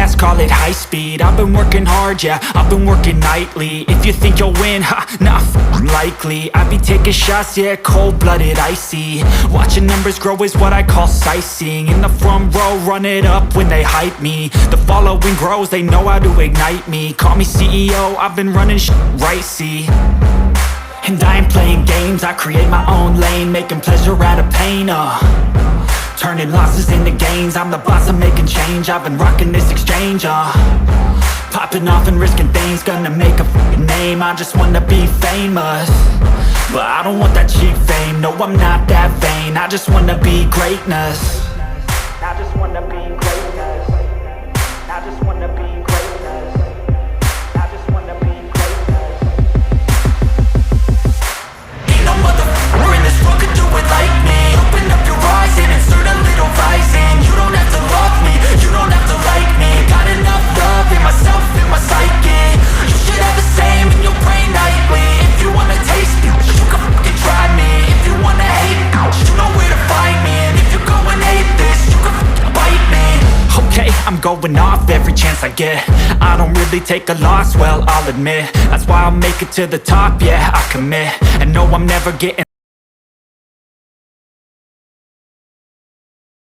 fast, call it high speed. I've been working hard, yeah, I've been working nightly. If you think you'll win, ha, not likely. I be taking shots, yeah, cold-blooded, icy. Watching numbers grow is what I call sightseeing. In the front row, run it up when they hype me. The following grows, they know how to ignite me. Call me CEO, I've been running right, see. And I ain't playing games, I create my own lane, making pleasure out of pain, turning losses into gains. I'm the boss, I'm making change. I've been rocking this exchange, popping off and risking things. Gonna make a f***ing name. I just wanna be famous, but I don't want that cheap fame. No, I'm not that vain. I just wanna be greatness. I just wanna be greatness. I just wanna be greatness. I just wanna be greatness. Ain't no motherfucker in this world could do it like me. Open up your eyes and insert a little rising. You don't have to love me, you don't have to like me. Got enough love in myself, in my psyche. You should have the same in your brain nightly. If you wanna taste me, you can fucking try me. If you wanna hate me, you know where to find me. And if you go and hate this, you can fucking bite me. Okay, I'm going off every chance I get. I don't really take a loss, well, I'll admit. That's why I'll make it to the top, yeah, I commit. And no, I'm never getting